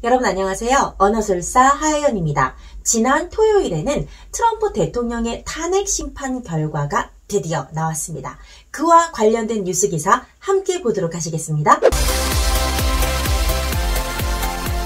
여러분 안녕하세요. 언어술사 하혜연입니다. 지난 토요일에는 트럼프 대통령의 탄핵 심판 결과가 드디어 나왔습니다. 그와 관련된 뉴스 기사 함께 보도록 하시겠습니다.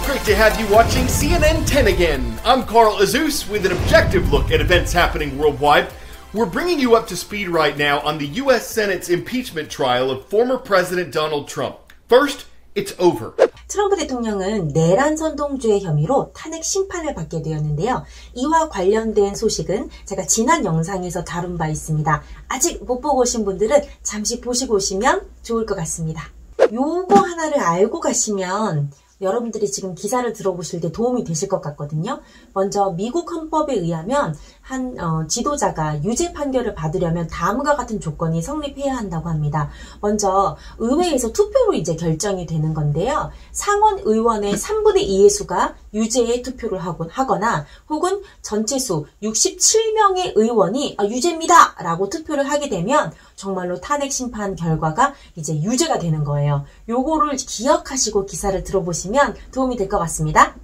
Great to have you watching CNN 10 again. I'm Carl Azuz with an objective look at events happening worldwide. We're bringing you up to speed right now on the U.S. Senate's impeachment trial of former President Donald Trump. First, it's over. 트럼프 대통령은 내란 선동죄 혐의로 탄핵 심판을 받게 되었는데요. 이와 관련된 소식은 제가 지난 영상에서 다룬 바 있습니다. 아직 못 보고 오신 분들은 잠시 보시고 오시면 좋을 것 같습니다. 요거 하나를 알고 가시면 여러분들이 지금 기사를 들어보실 때 도움이 되실 것 같거든요. 먼저 미국 헌법에 의하면 한 지도자가 유죄 판결을 받으려면 다음과 같은 조건이 성립해야 한다고 합니다. 먼저 의회에서 투표로 이제 결정이 되는 건데요. 상원 의원의 3분의 2의 수가 유죄에 투표를 하거나 혹은 전체 수 67명의 의원이 유죄입니다 라고 투표를 하게 되면 정말로 탄핵 심판 결과가 이제 유죄가 되는 거예요. 요거를 기억하시고 기사를 들어보시면 도움이 될 것 같습니다.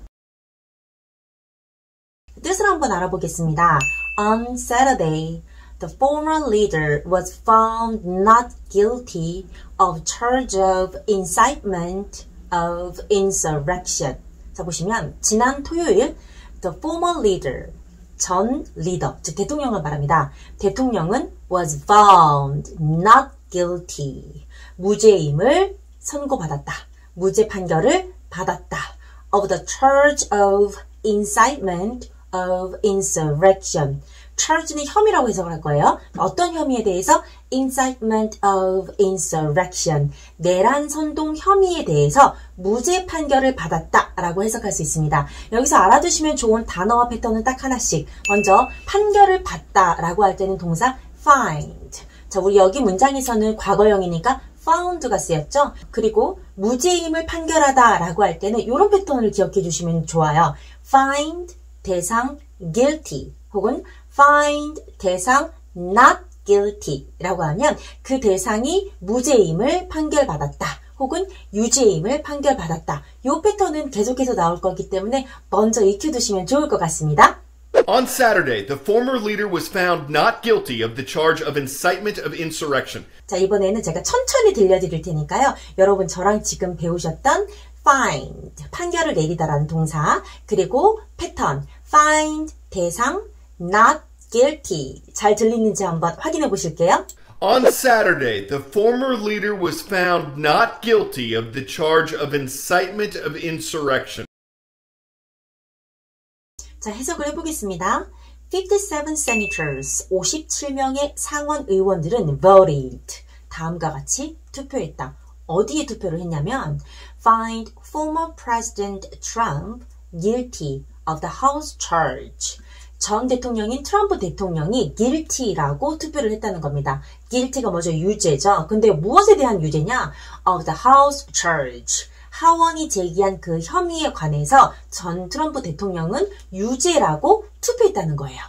뜻을 한번 알아보겠습니다. On Saturday, the former leader was found not guilty of charge of incitement of insurrection. 자, 보시면 지난 토요일 the former leader, 전 리더, 즉 대통령을 말합니다. 대통령은 was found not guilty, 무죄임을 선고받았다. 무죄 판결을 받았다. of the charge of incitement of insurrection. charge는 혐의라고 해석을 할 거예요. 어떤 혐의에 대해서? incitement of insurrection. 내란 선동 혐의에 대해서 무죄 판결을 받았다라고 해석할 수 있습니다. 여기서 알아두시면 좋은 단어와 패턴은 딱 하나씩. 먼저 판결을 받다라고 할 때는 동사 find. 자, 우리 여기 문장에서는 과거형이니까 found가 쓰였죠. 그리고 무죄임을 판결하다라고 할 때는 이런 패턴을 기억해 주시면 좋아요. find 대상 guilty 혹은 find 대상 not guilty 라고 하면 그 대상이 무죄임을 판결받았다 혹은 유죄임을 판결받았다. 이 패턴은 계속해서 나올 거기 때문에 먼저 익혀두시면 좋을 것 같습니다. On Saturday, the former leader was found not guilty of the charge of incitement of insurrection. 자, 이번에는 제가 천천히 들려드릴 테니까요. 여러분 저랑 지금 배우셨던 find, 판결을 내리다라는 동사, 그리고 패턴, find, 대상, not guilty. 잘 들리는지 한번 확인해 보실게요. On Saturday, the former leader was found not guilty of the charge of incitement of insurrection. 자, 해석을 해보겠습니다. 57 senators, 57명의 상원 의원들은 voted, 다음과 같이 투표했다. 어디에 투표를 했냐면 find former President Trump guilty of the House charge. 전 대통령인 트럼프 대통령이 guilty라고 투표를 했다는 겁니다. guilty가 뭐죠? 유죄죠. 근데 무엇에 대한 유죄냐? of the House charge. 하원이 제기한 그 혐의에 관해서 전 트럼프 대통령은 유죄라고 투표했다는 거예요.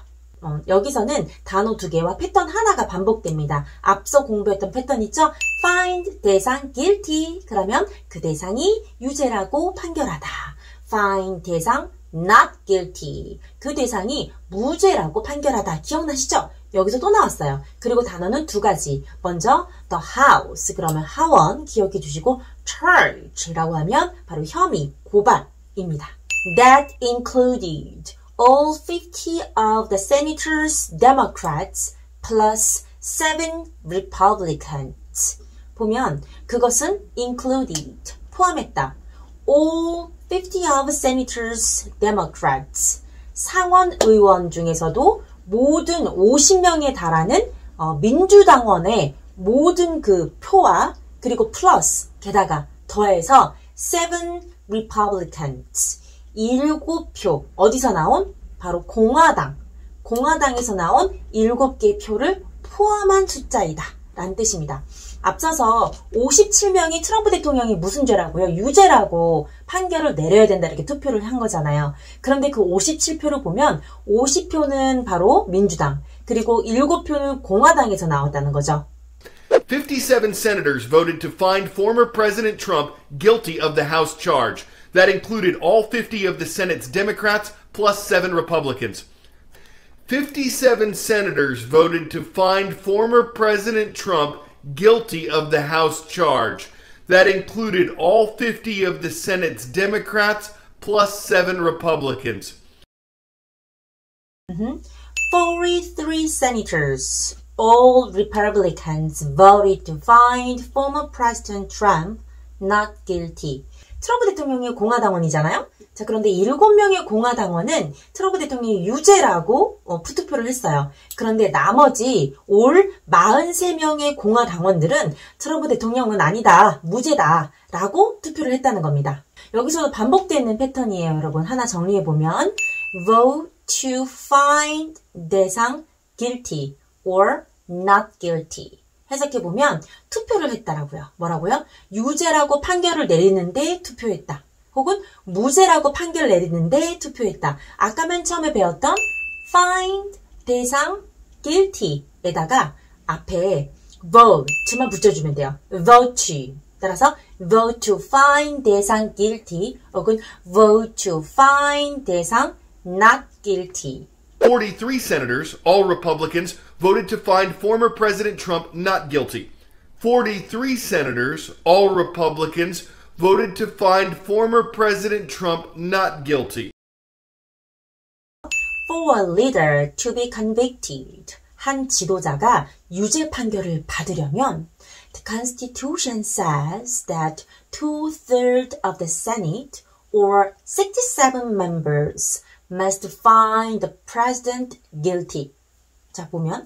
여기서는 단어 2개와 패턴 하나가 반복됩니다. 앞서 공부했던 패턴 있죠? find 대상 guilty. 그러면 그 대상이 유죄라고 판결하다. find 대상 not guilty. 그 대상이 무죄라고 판결하다. 기억나시죠? 여기서 또 나왔어요. 그리고 단어는 2가지. 먼저 the house, 그러면 하원 기억해 주시고 charge라고 하면 바로 혐의, 고발입니다. That included all 50 of the senators Democrats plus 7 Republicans. 보면 그것은 included, 포함했다. all 50 of senators Democrats. 상원 의원 중에서도 모든 50명에 달하는 민주당원의 모든 그 표와 그리고 플러스 게다가 더해서 7 Republicans 7표 어디서 나온? 바로 공화당에서 나온 7개의 표를 포함한 숫자이다 라는 뜻입니다. 앞서서 57명이 트럼프 대통령이 무슨 죄라고요? 유죄라고 판결을 내려야 된다 이렇게 투표를 한 거잖아요. 그런데 그 57표를 보면 50표는 바로 민주당, 그리고 7표는 공화당에서 나왔다는 거죠. 57 senators voted to find former President Trump guilty of the House charge. That included all 50 of the Senate's Democrats plus 7 Republicans. 57 senators voted to find former President Trump guilty of the House charge. That included all 50 of the Senate's Democrats plus 7 Republicans. 43 senators, all Republicans, voted to find former President Trump not guilty. 트럼프 대통령이 공화당원이잖아요. 자, 그런데 7명의 공화당원은 트럼프 대통령이 유죄라고 투표를 했어요. 그런데 나머지 올 43명의 공화당원들은 트럼프 대통령은 아니다, 무죄다 라고 투표를 했다는 겁니다. 여기서도 반복되는 패턴이에요, 여러분. 하나 정리해보면 vote to find 대상 guilty or not guilty. 해석해보면 투표를 했다라고요. 뭐라고요? 유죄라고 판결을 내리는데 투표했다. 혹은 무죄라고 판결을 내리는데 투표했다. 아까 맨 처음에 배웠던 find 대상 guilty에다가 앞에 vote만 붙여주면 돼요. vote. 따라서 vote to find 대상 guilty 혹은 vote to find 대상 not guilty. 43 senators, all Republicans, voted to find former President Trump not guilty. 43 senators, all Republicans, voted to find former President Trump not guilty. For a leader to be convicted, 한 지도자가 유죄 판결을 받으려면 the Constitution says that 2/3 of the Senate or 67 members must find the president guilty. 자, 보면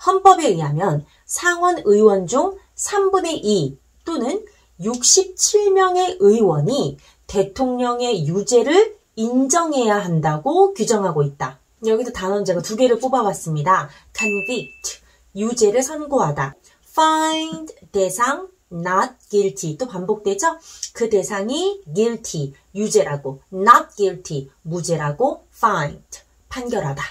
헌법에 의하면 상원 의원 중 3분의 2 또는 67명의 의원이 대통령의 유죄를 인정해야 한다고 규정하고 있다. 여기도 단원 제가 2개를 뽑아봤습니다. convict, 유죄를 선고하다. find, 대상, not guilty, 또 반복되죠? 그 대상이 guilty, 유죄라고, not guilty, 무죄라고, find, 판결하다.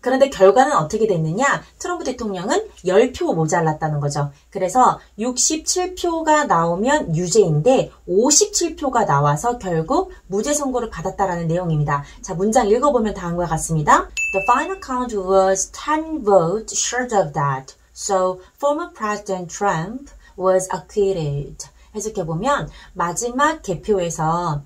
그런데 결과는 어떻게 됐느냐? 트럼프 대통령은 10표 모자랐다는 거죠. 그래서 67표가 나오면 유죄인데 57표가 나와서 결국 무죄 선고를 받았다라는 내용입니다. 자, 문장 읽어보면 다음과 같습니다. The final count was 10 votes short of that. So former President Trump was acquitted. 해석해보면 마지막 개표에서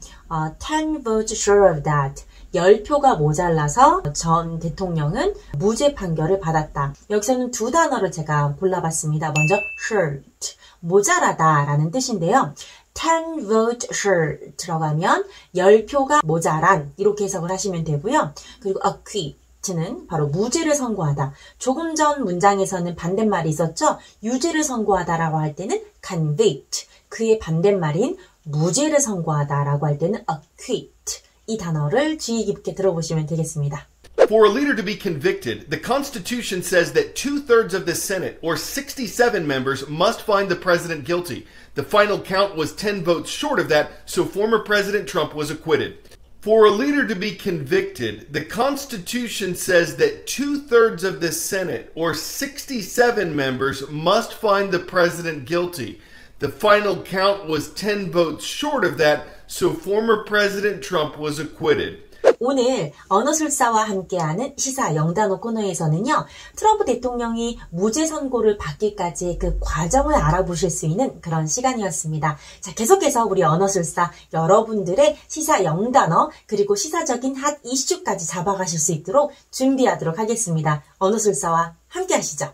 10 votes short of that. 10표가 모자라서 전 대통령은 무죄 판결을 받았다. 여기서는 2 단어를 제가 골라봤습니다. 먼저 short, 모자라다라는 뜻인데요. 10 vote short 들어가면 10표가 모자란 이렇게 해석을 하시면 되고요. 그리고 acquit는 바로 무죄를 선고하다. 조금 전 문장에서는 반대말이 있었죠. 유죄를 선고하다라고 할 때는 convict, 그의 반대말인 무죄를 선고하다라고 할 때는 acquit. 이 단어를 주의 깊게 들어보시면 되겠습니다. For a leader to be convicted, the Constitution says that 2/3 of the Senate, or 67 members, must find the president guilty. The final count was 10 votes short of that, so former President Trump was acquitted. For a leader to be convicted, the Constitution says that 2/3 of the Senate, or 67 members, must find the president guilty. The final count was 10 votes short of that, so former President Trump was acquitted. 오늘 언어술사와 함께하는 시사 영단어 코너에서는요. 트럼프 대통령이 무죄 선고를 받기까지의 그 과정을 알아보실 수 있는 그런 시간이었습니다. 자, 계속해서 우리 언어술사 여러분들의 시사 영단어 그리고 시사적인 핫 이슈까지 잡아가실 수 있도록 준비하도록 하겠습니다. 언어술사와 함께 하시죠.